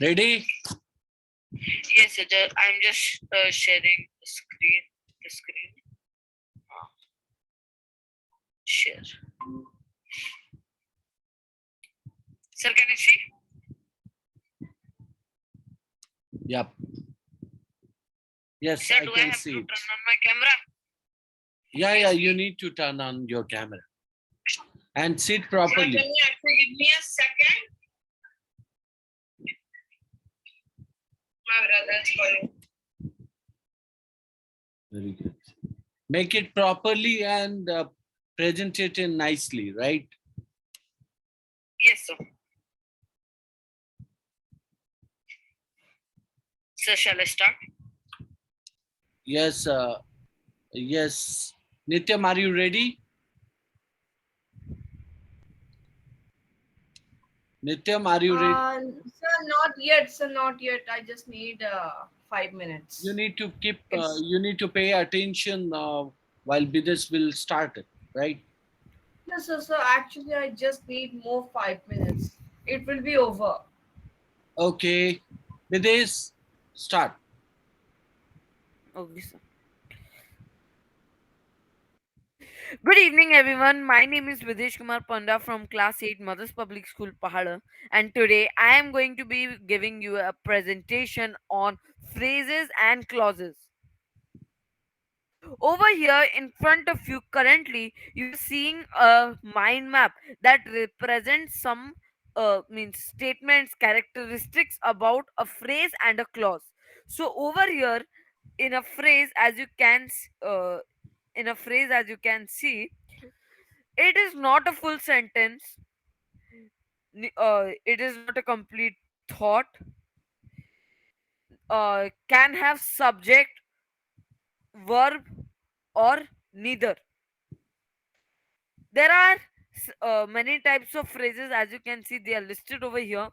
Ready? Yes, I'm just sharing the screen. The screen. Uh, share. Sir, can you see? Yep. Yes, Sir, I do I can have see to it. turn on my camera? Yeah, you need to turn on your camera and sit Sir, can properly. you actually give me a second? My brother's calling. Very good. Make it properly and present it in nicely, right? Yes, sir. Sir, shall I start? Yes, yes. Nityam, are you ready? Nityam, are you ready? Sir, not yet. Sir, not yet. I just need 5 minutes. You need to keep. It's You need to pay attention while Bidas will start it, right? no, sir. So actually, I just need more 5 minutes. It will be over. Okay, Bidas, start. Okay, sir. Good evening, everyone. My name is Videsh Kumar Panda from Class 8 Mothers Public School, Pahada, and today I am going to be giving you a presentation on phrases and clauses. Over here in front of you, currently, you are seeing a mind map that represents some means statements, characteristics about a phrase and a clause. So over here, in a phrase, as you can, in a phrase as you can see, it is not a full sentence. It is not a complete thought. Can have subject, verb, or neither. There are many types of phrases, as you can see, they are listed over here.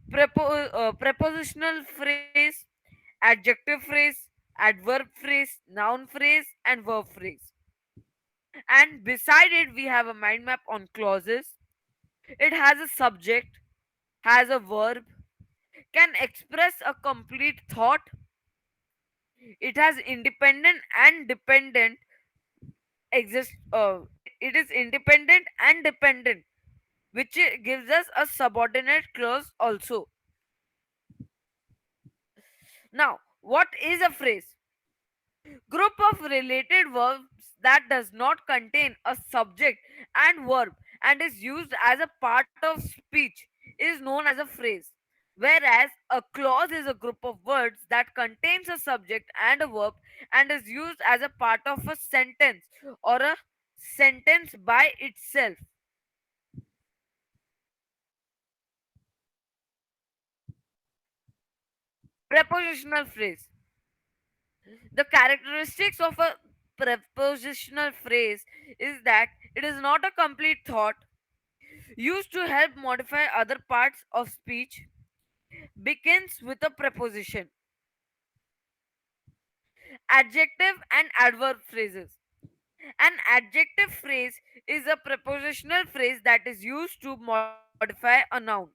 Prepositional phrase, adjective phrase, adverb phrase, noun phrase, and verb phrase. And beside it, we have a mind map on clauses. It has a subject, has a verb, can express a complete thought. It has independent and dependent exist. It is independent and dependent, which gives us a subordinate clause also. Now, what is a phrase? Group of related verbs that does not contain a subject and verb and is used as a part of speech is known as a phrase. Whereas a clause is a group of words that contains a subject and a verb and is used as a part of a sentence or a sentence by itself. Prepositional phrase. The characteristics of a prepositional phrase is that it is not a complete thought used to help modify other parts of speech, begins with a preposition. Adjective and adverb phrases. An adjective phrase is a prepositional phrase that is used to modify a noun.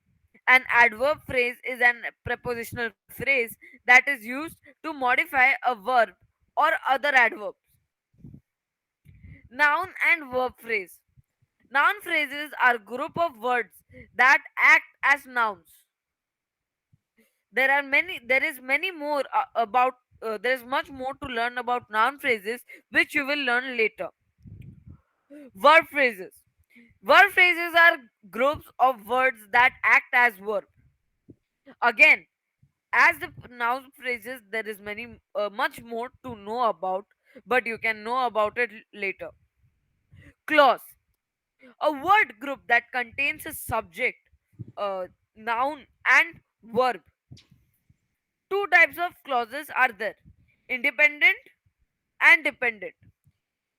An adverb phrase is an prepositional phrase that is used to modify a verb or other adverbs. Noun and verb phrase. Noun phrases are group of words that act as nouns. There is many more about there is much more to learn about noun phrases, which you will learn later. Verb phrases. Verb phrases are groups of words that act as verb. Again, as the noun phrases, there is many much more to know about, but you can know about it later. Clause. A word group that contains a subject, noun, and verb. Two types of clauses are there: independent and dependent.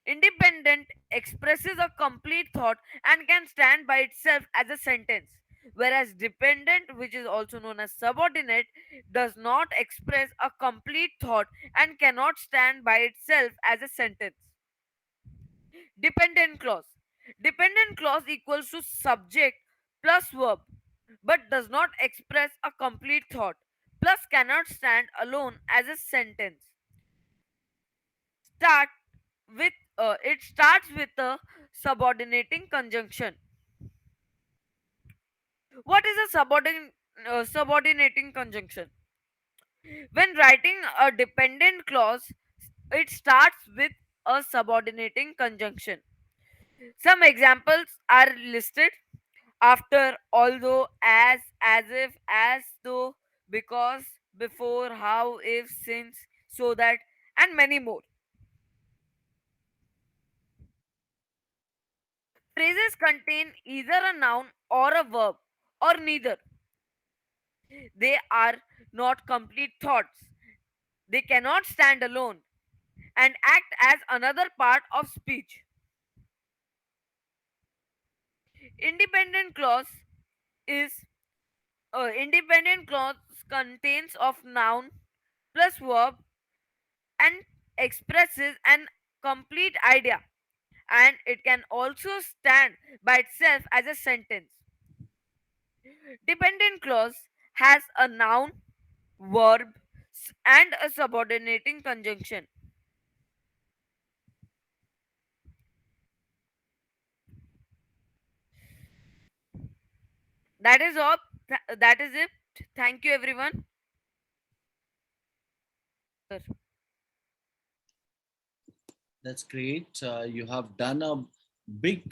Independent expresses a complete thought and can stand by itself as a sentence, whereas dependent, which is also known as subordinate, does not express a complete thought and cannot stand by itself as a sentence. Dependent clause. Dependent clause equals to subject plus verb. but does not express a complete thought, plus cannot stand alone as a sentence. Start it starts with a subordinating conjunction. What is a subordinating conjunction? When writing a dependent clause, it starts with a subordinating conjunction. Some examples are listed: after, although, as if, as though, because, before, how, if, since, so that, and many more. Phrases contain either a noun or a verb, or neither. They are not complete thoughts. They cannot stand alone and act as another part of speech. Independent clause is independent clause contains of noun plus verb and expresses an complete idea, and it can also stand by itself as a sentence. Dependent clause has a noun, verb, and a subordinating conjunction. That is all. That is it. Thank you, everyone. That's great. You have done a big,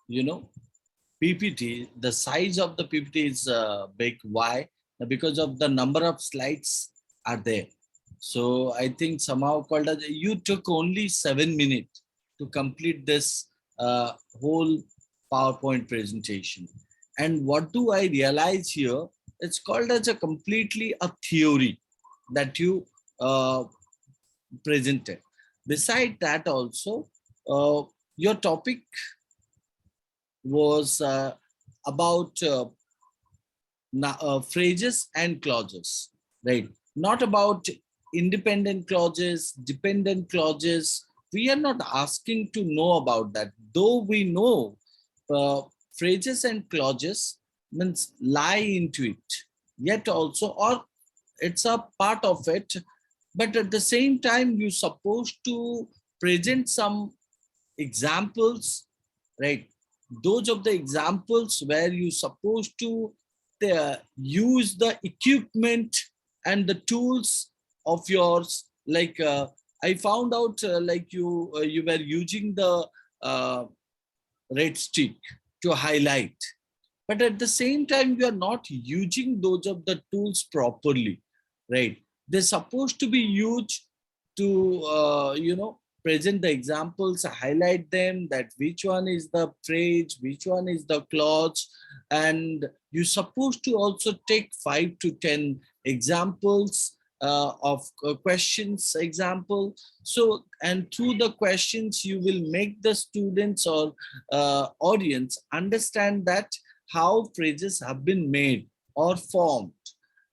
you know, PPT. The size of the PPT is big. Why? Because of the number of slides are there. So I think somehow called as you took only 7 minutes to complete this whole PowerPoint presentation. And what do I realize here? It's called as a completely a theory that you presented. Beside that also, your topic was about phrases and clauses, right? Not about independent clauses, dependent clauses. We are not asking to know about that, though we know uh, phrases and clauses means lie into it. Yet also, or it's a part of it, but at the same time, you're supposed to present some examples, right? Those of the examples where you supposed to use the equipment and the tools of yours. Like I found out, like you were using the uh, red stick to highlight, but at the same time you are not using those of the tools properly, right? They're supposed to be used to present the examples, highlight them, that which one is the phrase, which one is the clause, and you're supposed to also take 5 to 10 examples of questions example. So, and through the questions you will make the students or audience understand that how phrases have been made or formed.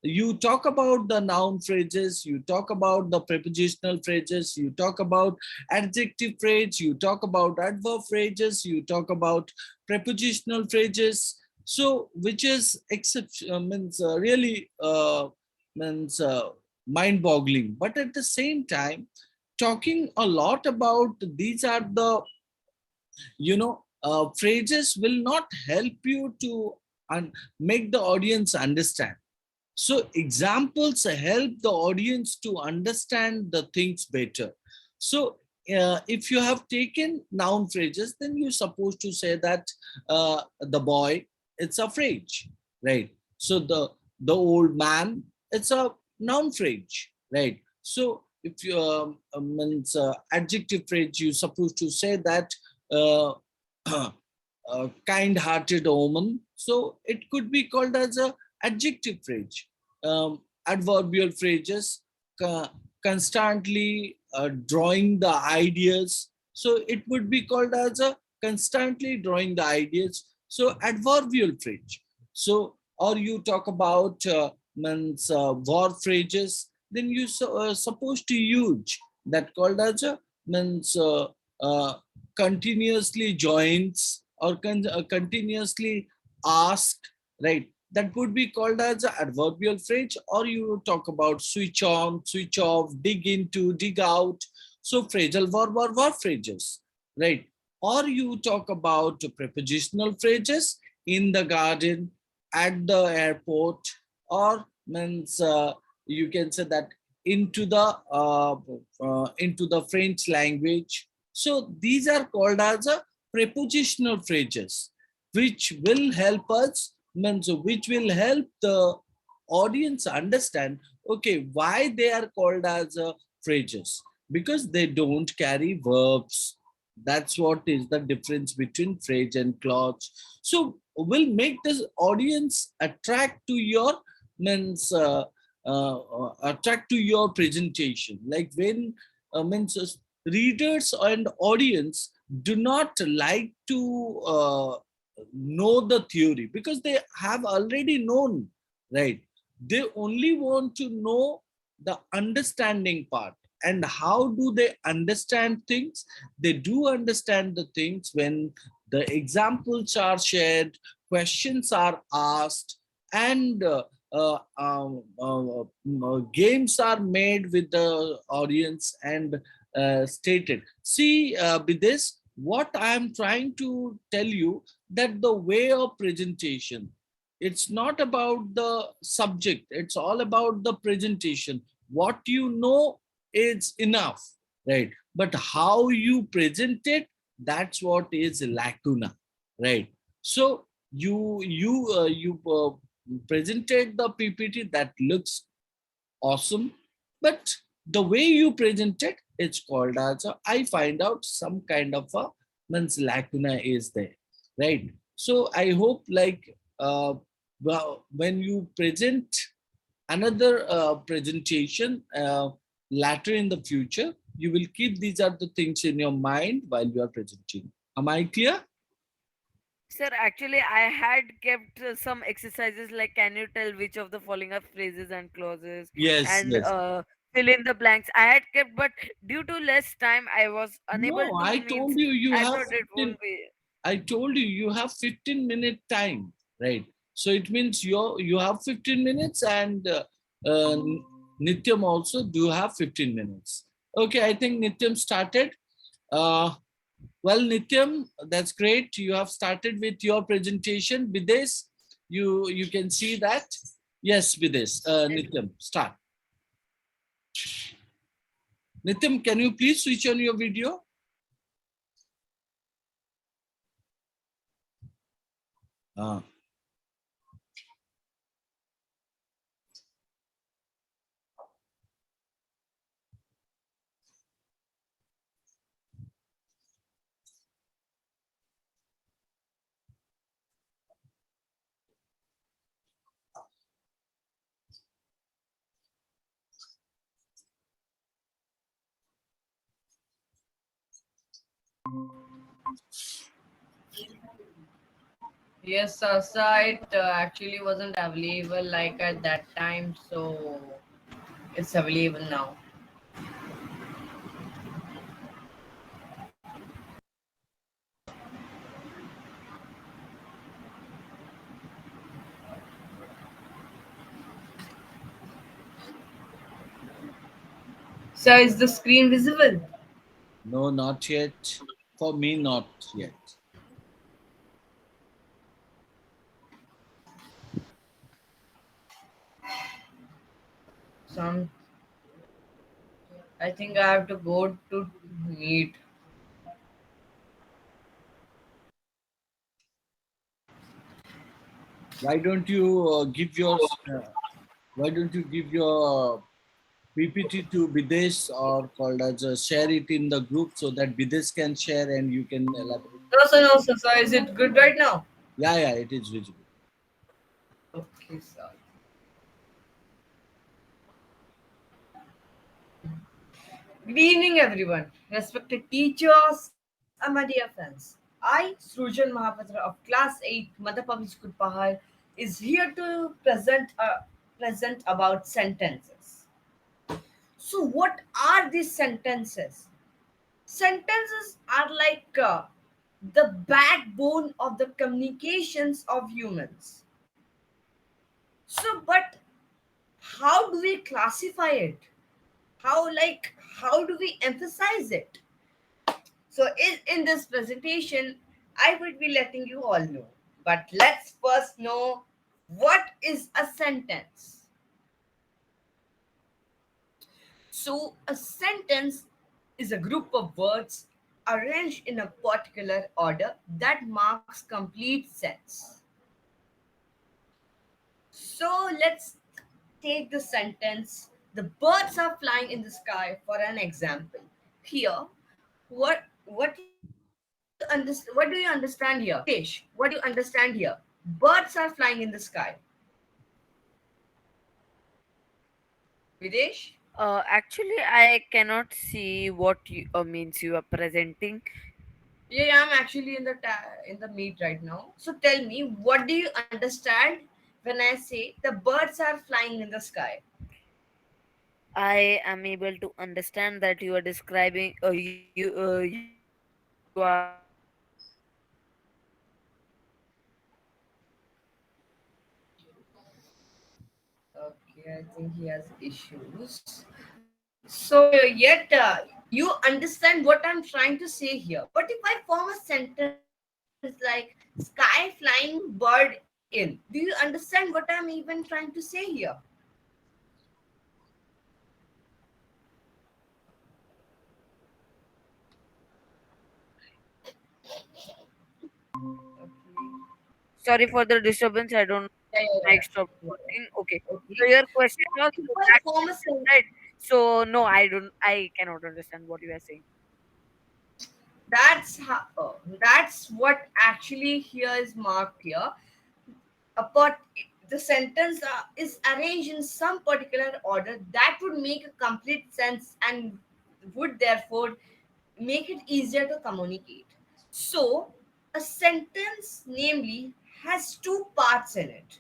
You talk about the noun phrases, you talk about the prepositional phrases, you talk about adjective phrase, you talk about adverb phrases, you talk about prepositional phrases. So, which is means really means mind-boggling. But at the same time, talking a lot about these are the phrases will not help you to make the audience understand. So examples help the audience to understand the things better. So if you have taken noun phrases, then you're supposed to say that the boy, it's a phrase, right? So the old man, it's a noun phrase, right? So if you means adjective phrase, you're supposed to say that uh, kind-hearted woman. So it could be called as a adjective phrase. Adverbial phrases, constantly drawing the ideas. So it would be called as a constantly drawing the ideas. So adverbial phrase. So, or you talk about means verb phrases, then you supposed to use that called as a means uh, continuously joins or continuously ask, right? That could be called as an adverbial phrase, or you talk about switch on, switch off, dig into, dig out. So phrasal verb or verb phrases, right? Or you talk about prepositional phrases in the garden, at the airport, or means you can say that into the French language. So these are called as a prepositional phrases, which will help us, means which will help the audience understand, okay, why they are called as phrases, because they don't carry verbs. That's what is the difference between phrase and clause. So will make this audience attract to your, means attract to your presentation. Like when means readers and audience do not like to know the theory, because they have already known, right? They only want to know the understanding part. And how do they understand things? They do understand the things when the examples are shared, questions are asked, and games are made with the audience and stated. See, with this, what I am trying to tell you, that the way of presentation, it's not about the subject, it's all about the presentation. What you know is enough, right? But how you present it, that's what is lacuna, right? So you presented the PPT, that looks awesome, but the way you present it, it's called as I find out some kind of a, means lacuna is there, right? So I hope, like, well, when you present another presentation later in the future, you will keep these are the things in your mind while you are presenting. Am I clear? Sir, actually, I had kept some exercises like can you tell which of the following are phrases and clauses, Yes, and yes. fill in the blanks. I had kept, but due to less time, I was unable No, to I means. told you you I have thought it 15. won't be. I told you you have 15-minute time, right? So it means you have 15 minutes, and uh, Nityam also do have 15 minutes. Okay, I think Nityam started. Uh, well, Nityam, that's great. You have started with your presentation. Bidesh, you can see that. Yes, Bidesh. Nityam, start. Nityam, can you please switch on your video? Uh, Yes, Sasa, it actually wasn't available like at that time, so it's available now. So is the screen visible? no, not yet. For me, not yet. Some, I think I have to go to meet. Why don't you give your why don't you give your PPT to Bidesh, or called as share it in the group, so that Bidesh can share and you can elaborate. No, Sasa, is it good right now? Yeah, yeah, it is visible. Okay, sir. Good evening, everyone. Respected teachers and my dear friends. I, Srujan Mahapatra of Class 8, Mother Public School Pahal, is here to present about sentences. So, what are these sentences? Sentences are like the backbone of the communications of humans. So, but how do we classify it? How do we emphasize it? So, in this presentation, I would be letting you all know. But let's first know what is a sentence. So, a sentence is a group of words arranged in a particular order that marks complete sense. So, let's take the sentence: the birds are flying in the sky, for an example. Here, what do you understand? What do you understand here? Videsh, what do you understand here? Birds are flying in the sky. Videsh? Actually, I cannot see what you means you are presenting. Yeah, I'm actually in the meet right now. So tell me, what do you understand when I say the birds are flying in the sky? I am able to understand that you are describing you are describing Okay, I think he has issues. So yet you understand what I'm trying to say here. What if I form a sentence like sky flying bird in? Do you understand what I'm even trying to say here? Okay. sorry for the disturbance. I don't know Yeah, yeah, my yeah. mic stopped Yeah, working. Okay. yeah. Okay. So your question So was if what I form a actions, right? So no, I cannot understand what you are saying. that's what actually here is marked here. But the sentence is arranged in some particular order that would make a complete sense and would therefore make it easier to communicate. So, a sentence, namely, has two parts in it,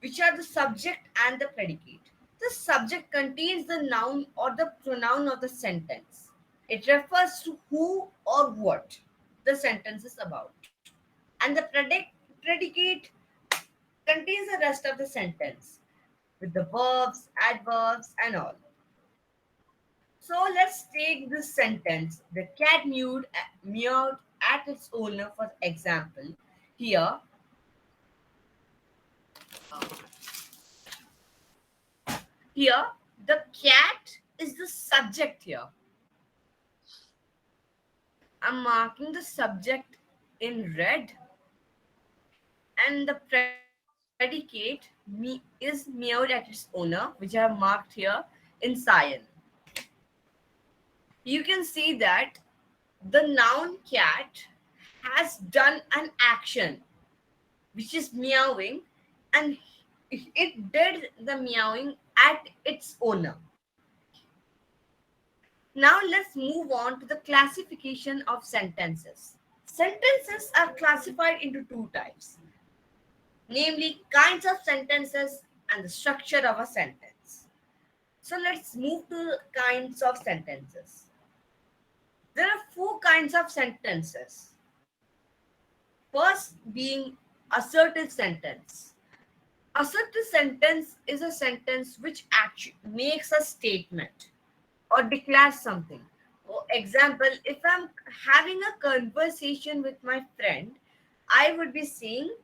which are the subject and the predicate. The subject contains the noun or the pronoun of the sentence. It refers to who or what the sentence is about. And the predicate contains the rest of the sentence with the verbs, adverbs, and all. So let's take this sentence. The cat meowed at its owner, for example. Here, here, the cat is the subject here. I'm marking the subject in red, and the predicate is meowed at its owner, which I have marked here in cyan. You can see that the noun cat has done an action which is meowing, and it did the meowing at its owner. Now let's move on to the classification of sentences. Sentences are classified into two types, namely kinds of sentences and the structure of a sentence. So let's move to kinds of sentences. There are four kinds of sentences. First being assertive sentence. Assertive sentence is a sentence which actually makes a statement or declares something. For example, if I'm having a conversation with my friend, I would be saying,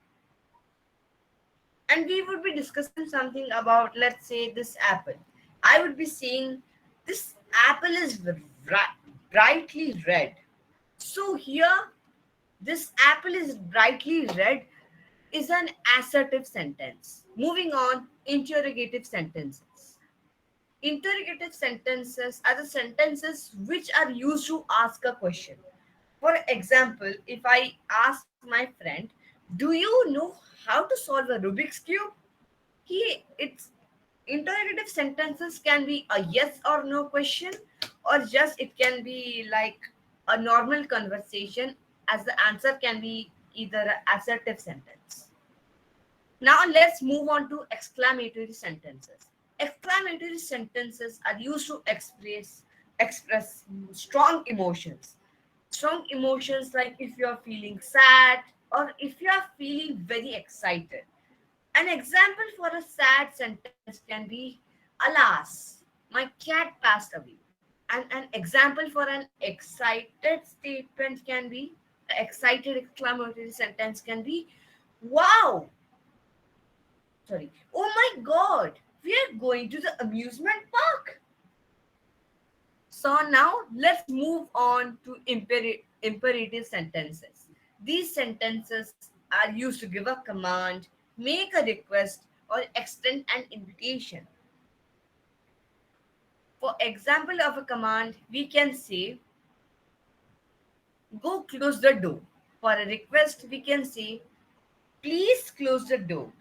and we would be discussing something about, let's say, this apple. I would be saying, this apple is brightly red. So here, this apple is brightly red is an assertive sentence. Moving on, interrogative sentences. Interrogative sentences are the sentences which are used to ask a question. For example, if I ask my friend, "Do you know how to solve a Rubik's Cube?" It's interrogative sentences can be a yes or no question, or just it can be like a normal conversation, as the answer can be either an assertive sentence. Now let's move on to exclamatory sentences. Exclamatory sentences are used to express strong emotions. Strong emotions like if you are feeling sad or if you are feeling very excited. An example for a sad sentence can be, Alas, my cat passed away. And an example for an excited statement can be, excited exclamatory sentence can be, Wow, sorry, oh my god, we are going to the amusement park. So now let's move on to imperative sentences. These sentences are used to give a command, make a request, or extend an invitation. For example of a command, we can say, Go close the door. For a request, we can say, Please close the door.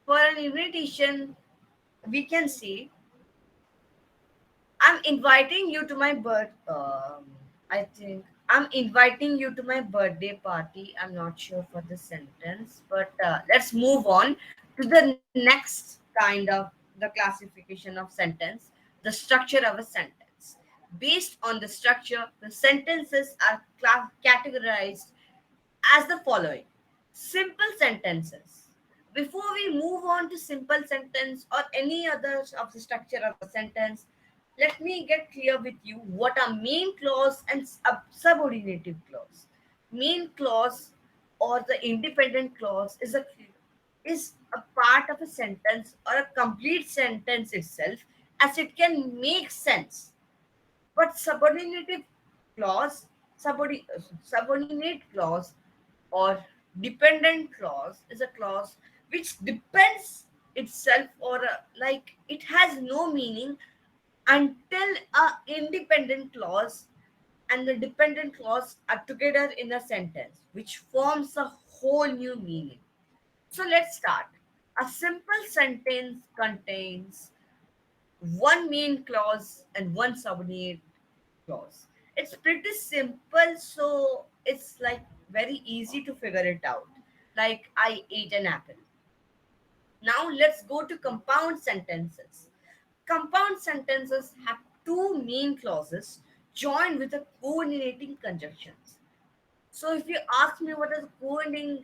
For an invitation, we can say, I'm inviting you to my I think I'm inviting you to my birthday party. I'm not sure for the sentence, but let's move on to the next kind of the classification of sentence, the structure of a sentence. Based on the structure, the sentences are categorized as the following: simple sentences. Before we move on to simple sentence or any other of the structure of a sentence, let me get clear with you what are main clause and subordinative clause. Main clause or the independent clause is a part of a sentence or a complete sentence itself, as it can make sense. But clause, subordinate clause or dependent clause is a clause which depends itself, or like it has no meaning until a independent clause and the dependent clause are together in a sentence, which forms a whole new meaning. So let's start. A simple sentence contains one main clause and one subordinate clause. It's pretty simple, so it's like very easy to figure it out. Like, I ate an apple. Now let's go to compound sentences. Compound sentences have two main clauses joined with a coordinating conjunctions. So if you ask me what is coordinating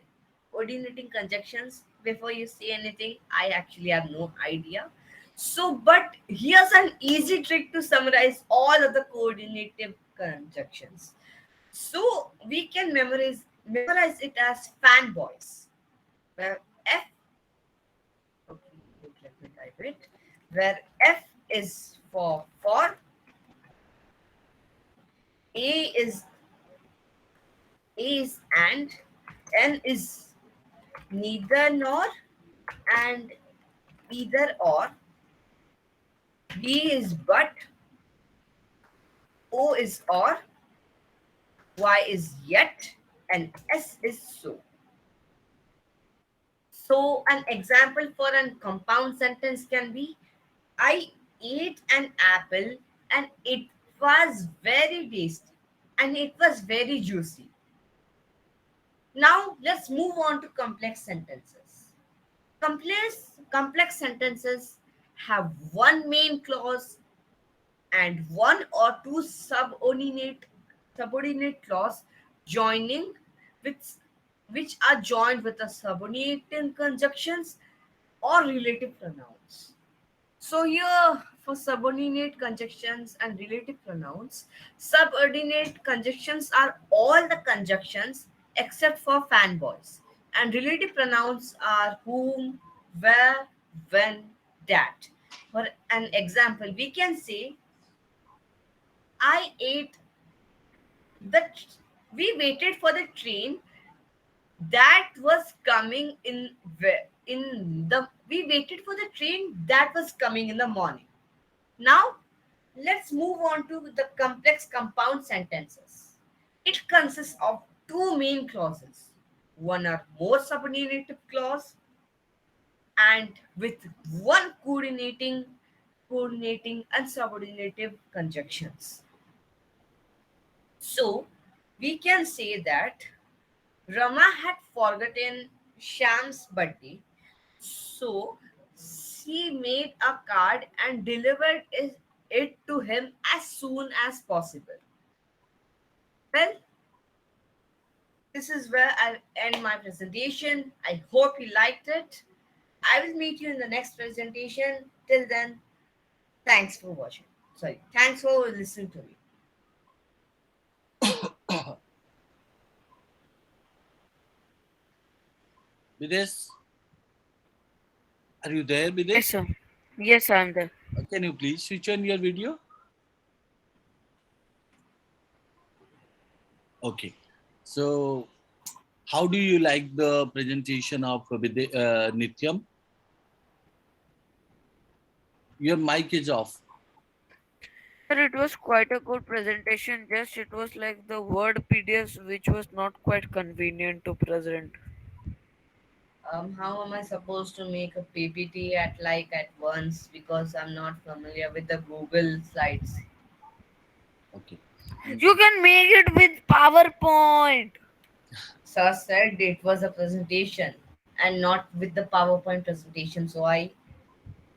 conjunctions before you say anything, I actually have no idea. So, but here's an easy trick to summarize all of the coordinative conjunctions. So we can memorize it as fanboys, where F, okay, wait, let me type it, where F is A is A is and, N is neither nor and either or, B is but, O is or, Y is yet, and S is so. So, an example for a compound sentence can be, I ate an apple and it was very tasty and it was very juicy. Now, let's move on to complex sentences. Complex sentences have one main clause and one or two subordinate clause joining, with which are joined with the subordinating conjunctions or relative pronouns. So here for subordinate conjunctions and relative pronouns, subordinate conjunctions are all the conjunctions except for fanboys, and relative pronouns are whom, where, when, that. For an example, we can say, I ate the we waited for the train that was coming in the we waited for the train that was coming in the morning. Now let's move on to the complex compound sentences. It consists of two main clauses, one or more subordinative clause, and with one coordinating and subordinative conjunctions. So we can say that Rama had forgotten Sham's birthday, so she made a card and delivered it to him as soon as possible. Well, This is where I'll end my presentation. I hope you liked it. I will meet you in the next presentation. Till then, thanks for watching. Sorry, thanks for listening to me. Bidesh, are you there, Yes, Bidesh? sir. Yes, I'm there. Can you please switch on your video? Okay. So, how do you like the presentation of Nityam? Your mic is off. Sir, it was quite a good presentation. Just it was like the word PDFs, which was not quite convenient to present. How am I supposed to make a PPT at once because I'm not familiar with the Google slides? Okay. You can make it with PowerPoint. Sir said it was a presentation and not with the PowerPoint presentation, so I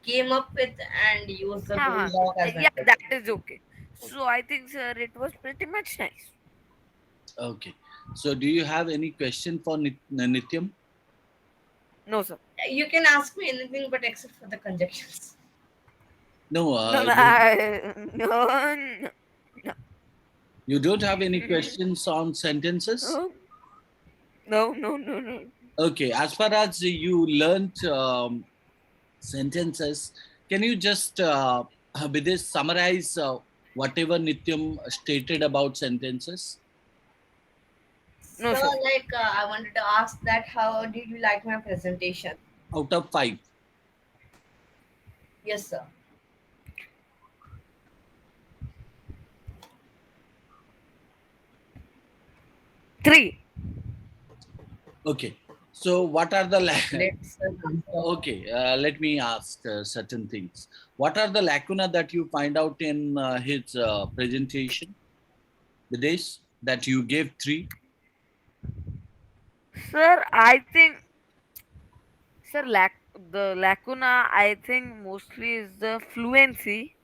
came up with and used the Google Huh. Doc as my Yeah, that presentation. is okay. So I think, sir, it was pretty much nice. Okay. So, do you have any question for Nityam? No, sir. You can ask me anything but except for the conjectures. No, No, no, no, you don't have any no, questions on sentences? no, no, no, no, no. Okay. As far as you learnt sentences, can you just, Bidesh, summarize whatever Nityam stated about sentences No, So, sir. I wanted to ask that how did you like my presentation? out of five? Yes, sir. Three. Okay. So, what are the Let's answer. okay? Let me ask certain things. What are the lacuna that you find out in his presentation, Bidesh? That you gave three. Sir, I think, sir, the lacuna, I think mostly is the fluency.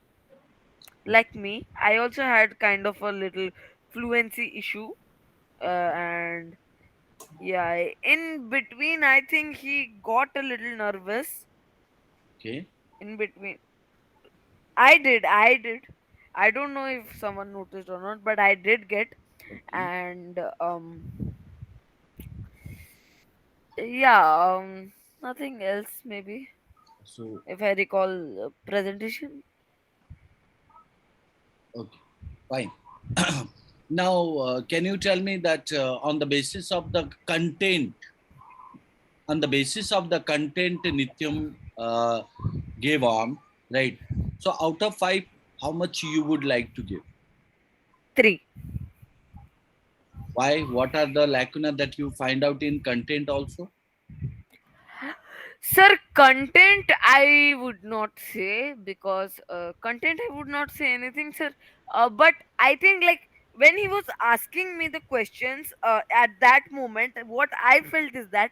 Like me, I also had kind of a little fluency issue. And yeah, in between, I think he got a little nervous. Okay. In between, I did. I don't know if someone noticed or not, but I did get. Okay. And yeah, nothing else maybe. So, If I recall, presentation. okay, fine. Now, can you tell me that on the basis of the content, Nityam gave on, right? So, out of five, how much you would like to give? Three. Why? What are the lacuna that you find out in content also? Sir, content I would not say, because content I would not say anything, sir. But I think, like, when he was asking me the questions at that moment, what I felt is that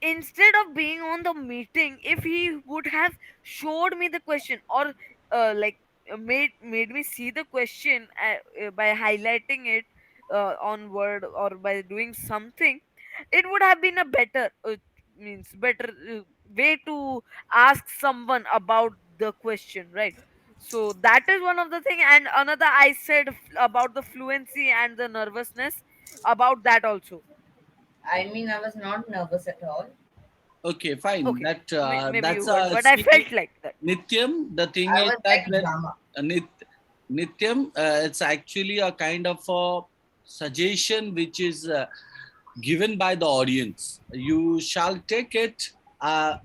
instead of being on the meeting, if he would have showed me the question, or like made me see the question by highlighting it on word, or by doing something, it would have been a better means better way to ask someone about the question, right? So that is one of the thing. And another, I said about the fluency and the nervousness, about that also. I mean, I was not nervous at all. Okay, fine. Okay, maybe you That's weren't, but I see, felt like that. Nityam. The thing I is was that like when drama. Nityam, it's actually a kind of a suggestion which is given by the audience. You shall take it,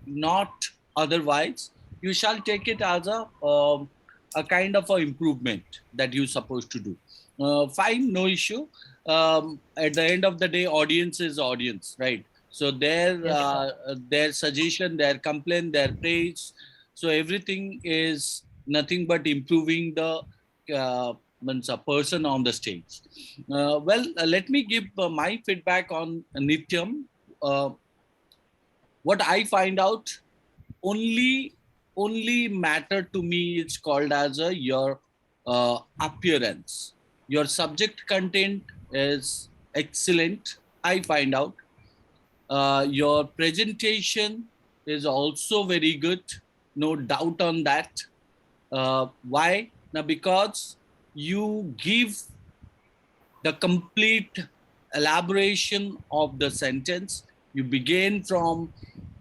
not otherwise. You shall take it as a kind of a improvement that you're supposed to do. Fine, no issue. At the end of the day, audience is audience, right? So Yes, sir. their suggestion, their complaint, their praise. So everything is nothing but improving the means a person on the stage. Let me give my feedback on Nityam. Uh, what I find out only only matter to me is called as your appearance. Your subject content is excellent. I find out. Your presentation is also very good, no doubt on that. Why? Now, because you give the complete elaboration of the sentence. You begin from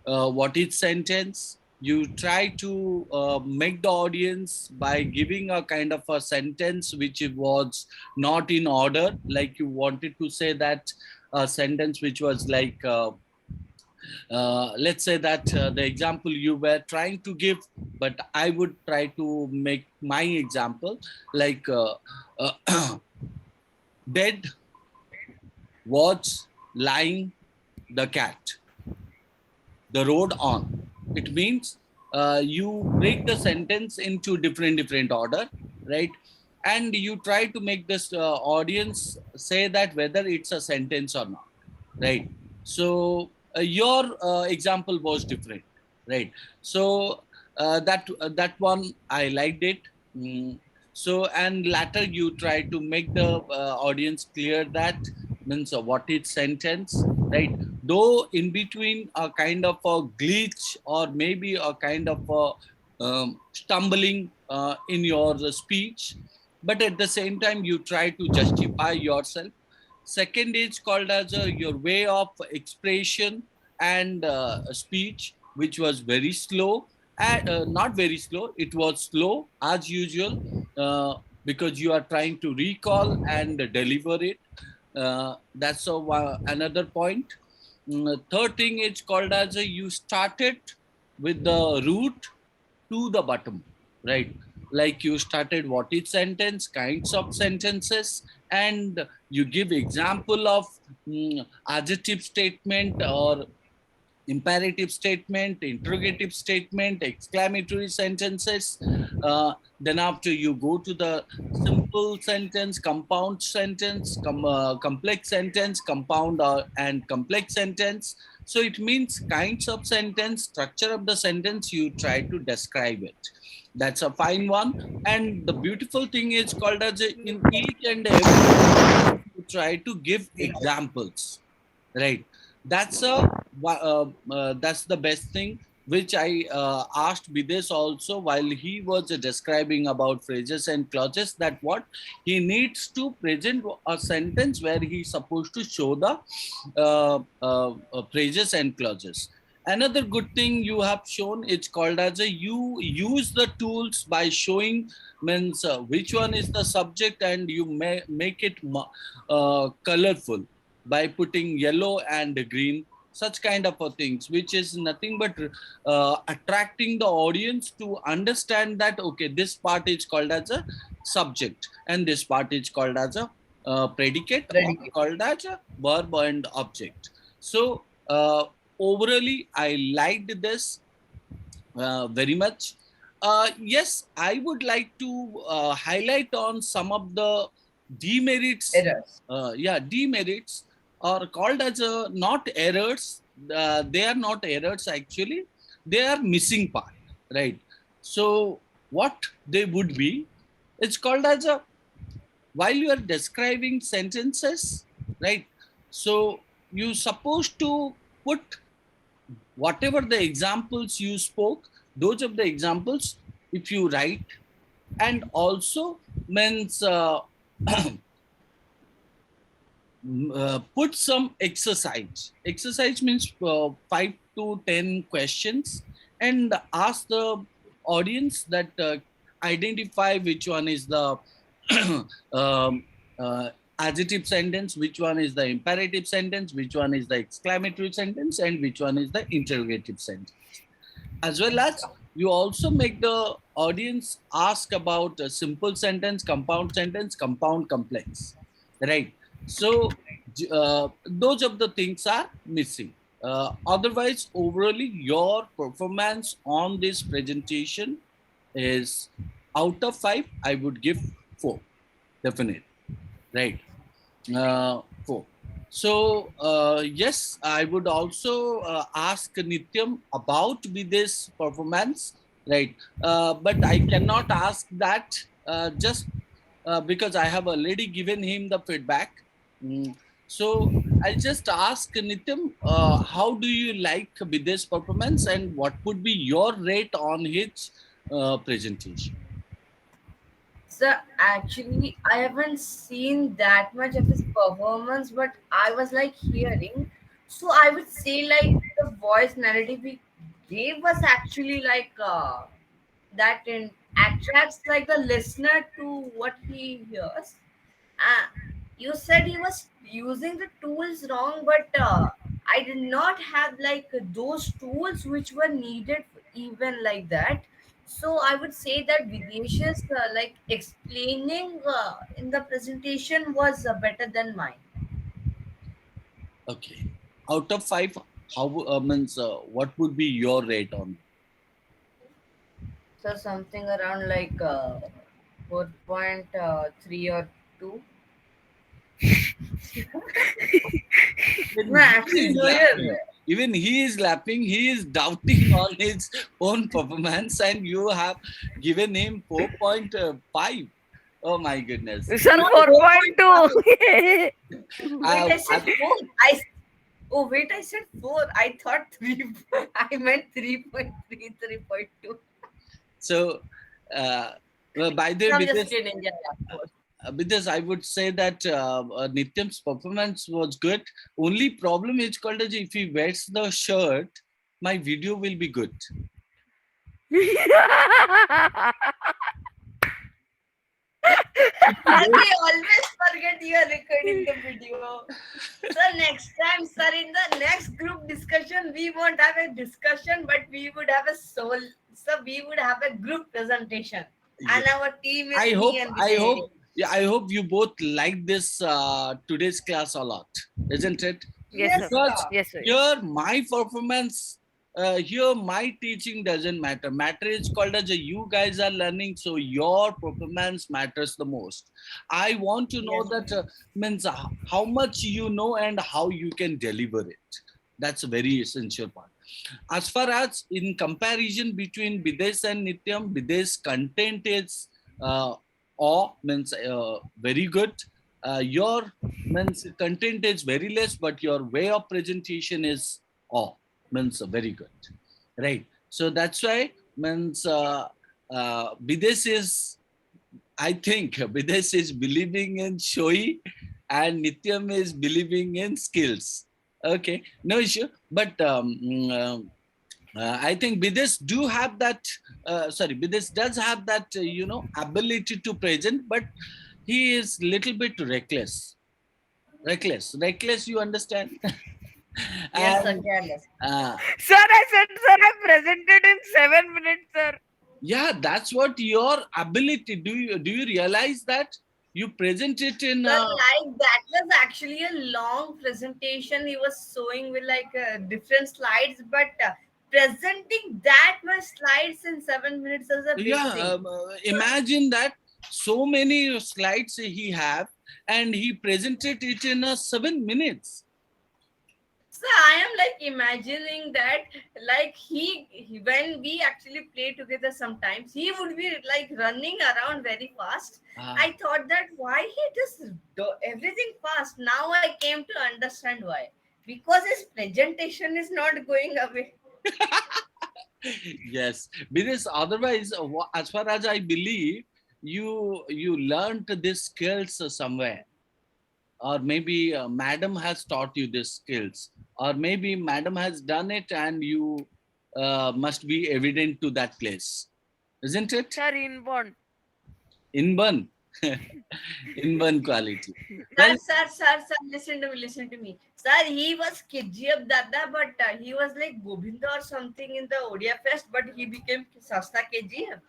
what is sentence. You try to make the audience by giving a kind of a sentence which was not in order, like you wanted to say that a sentence which was like let's say that the example you were trying to give, but I would try to make my example like dead was lying the cat, the road on. It means you break the sentence into different order, right? And you try to make this audience say that whether it's a sentence or not, right? So your example was different, right? So that one I liked it. So and later you try to make the audience clear that means what is sentence, right? Though in between a kind of a glitch or maybe a kind of a stumbling in your speech, but at the same time you try to justify yourself. Second is called as your way of expression and speech, which was very slow. Not very slow, it was slow as usual, because you are trying to recall and deliver it. That's another point. Third thing is called as you started with the root to the bottom, right? Like you started what is sentence, kinds of sentences, and you give example of adjective statement or imperative statement, interrogative statement, exclamatory sentences. Then after you go to the simple sentence, compound sentence, complex sentence, compound and complex sentence. So it means kinds of sentence, structure of the sentence, you try to describe it. That's a fine one. And the beautiful thing is called as in each and every you try to give examples, right? That's that's the best thing which I asked Bidesh also while he was describing about phrases and clauses, that what he needs to present a sentence where he's supposed to show the phrases and clauses. Another good thing you have shown, it's called as a you use the tools by showing means which one is the subject, and you may make it colorful by putting yellow and green, such kind of things, which is nothing but attracting the audience to understand that okay, this part is called as a subject and this part is called as a predicate or called as a verb and object. So overally I liked this very much. Yes, I would like to highlight on some of the demerits. Errors. Yeah, demerits are called as not errors. They are not errors actually. They are missing part, right? So what they would be, it's called as a while you are describing sentences, right? So you supposed to put whatever the examples you spoke, those of the examples, if you write, and also means put some exercise. Exercise means 5 to 10 questions, and ask the audience that identify which one is the um, adjective sentence, which one is the imperative sentence, which one is the exclamatory sentence, and which one is the interrogative sentence. As well as you also make the audience ask about a simple sentence, compound, complex, right? So those of the things are missing. Otherwise, overally, your performance on this presentation is out of 5, I would give 4, definitely, right? 4. So yes, I would also ask Nityam about this performance, right? But I cannot ask that just because I have already given him the feedback. So I'll just ask Nityam, how do you like Bidesh's performance and what would be your rate on his presentation? So actually, I haven't seen that much of his performance, but I was like hearing. So I would say like the voice narrative he gave was actually like that in attracts like the listener to what he hears. Uh, you said he was using the tools wrong, but I did not have like those tools which were needed even like that. So I would say that Videsh's like explaining in the presentation was better than mine. Okay. Out of five, how means what would be your rate on? So something around like 4.3 or 2. Even No, he actually, is no, laughing. yeah. Even he is laughing. He is doubting on his own performance, and you have given him 4.5. Oh my goodness. Sir, Not 4.5. 4.2. Wait, I said I, 4. Oh wait, I said 4. I thought 3. I meant 3.3, 3.2. so, uh, well, by the way, I'm just kidding. Yeah, yeah, of course. because I would say that Nityam's performance was good. Only problem is called as if he wears the shirt, my video will be good. If he Sir, wears, we always forget you are recording the video. So next time, sir, in the next group discussion, we won't have a discussion, but we would have a soul. So we would have a group presentation, yeah. and our team is I me hope, and I Vijay. hope, yeah, I hope you both like this today's class a lot, isn't it? Yes, Yes, sir. Because sir. Yes, sir. Yes. here my performance, here my teaching doesn't matter. Matter is called as a you guys are learning, so your performance matters the most. I want to know Yes. that means how much you know and how you can deliver it. That's a very essential part. As far as in comparison between Bidesh and Nityam, Bidesh content is awe means very good. Your means content is very less, but your way of presentation is awe means very good, right? So that's why means Bidesh is, I think Bidesh is believing in Shoi and Nityam is believing in skills. Okay, no issue. But I think Bidesh do have that. Bidesh does have that. Ability to present, but he is little bit reckless. Reckless. You understand? Yes, sir. And Careless. uh, Sir, I said, sir, I presented in 7 minutes, sir. yeah, that's what your ability. Do you realize that you present it in? Sir, like that was actually a long presentation. He was showing with like different slides, but presenting that much slides in 7 minutes is a big Yeah, thing. imagine that so many slides he have and he presented it in 7 minutes. So I am like imagining that like he when we actually play together sometimes he would be like running around very fast. Ah, I thought that why he just do everything fast. Now I came to understand why. Because his presentation is not going away. yes, because otherwise, as far as I believe, you learned these skills somewhere, or maybe madam has taught you these skills, or maybe madam has done it and you must be evident to that place, isn't it? Sir, inborn. Inborn, inborn quality. Sir, Well, sir, sir, sir, listen to me, listen to me. Sir, he was KGF Dada, but he was like Govinda or something in the Odia Fest, but he became Sasta KGF.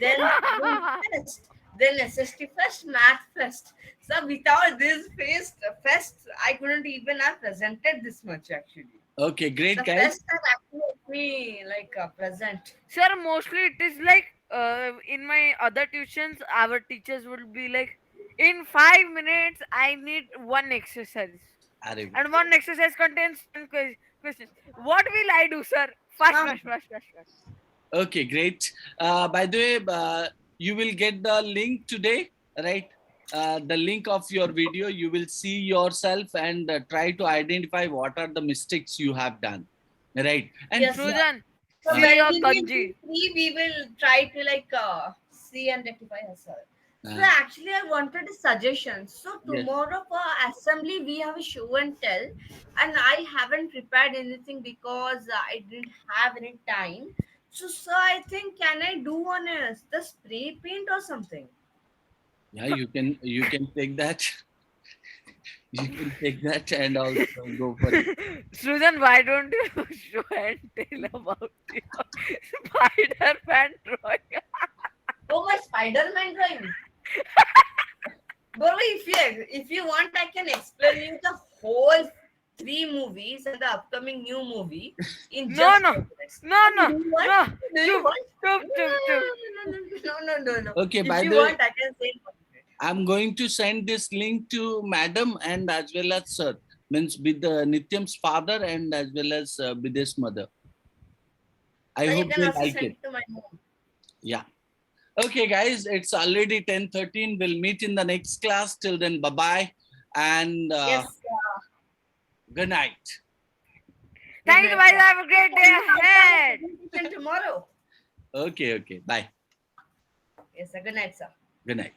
Then Film Fest, then SST Fest, Math Fest. So without this fest, I couldn't even have presented this much actually. okay, great The guys. fest have actually made me like present. Sir, mostly it is like in my other tuitions, our teachers will be like, in 5 minutes, I need one exercise. Arey, And one exercise contains 10 questions. What will I do, sir? Fast, Huh? fast, fast, fast, fast. okay, great. By the way, you will get the link today, right? the link of your video, you will see yourself and try to identify what are the mistakes you have done. Right. And Yes, sir. Srujan, So uh, see when your we will kanji. be free, we will try to see and rectify ourselves. So uh, actually, I wanted a suggestion. So yes. tomorrow for assembly, we have a show and tell, and I haven't prepared anything because I didn't have any time. So I think can I do on the spray paint or something? Yeah, you can take that. You can take that and also go for it. Srujan, why don't you show and tell about your Spider-Man drawing? Oh, my Spider-Man drawing. Bro, if you want, I can explain you the whole three movies and the upcoming new movie in No, just no, 10 minutes. no, no, Do you want? no. Do you Chup, want? chup, No, chup, chup. no. Okay, If by you the way, want, I can say in 1 minute. I'm going to send this link to madam and as well as sir. Means with Nityam's father and as well as Bidesh's mother. I Or you hope can they also like send it. it to my mom. Yeah. Okay, guys, it's already 10:13. We'll meet in the next class. Till then, bye-bye and Yes. good night. Good Thank you, night, guys. sir. Have a great day You have done a ahead. presentation tomorrow. Okay, bye. Yes, sir. Good night, sir. Good night.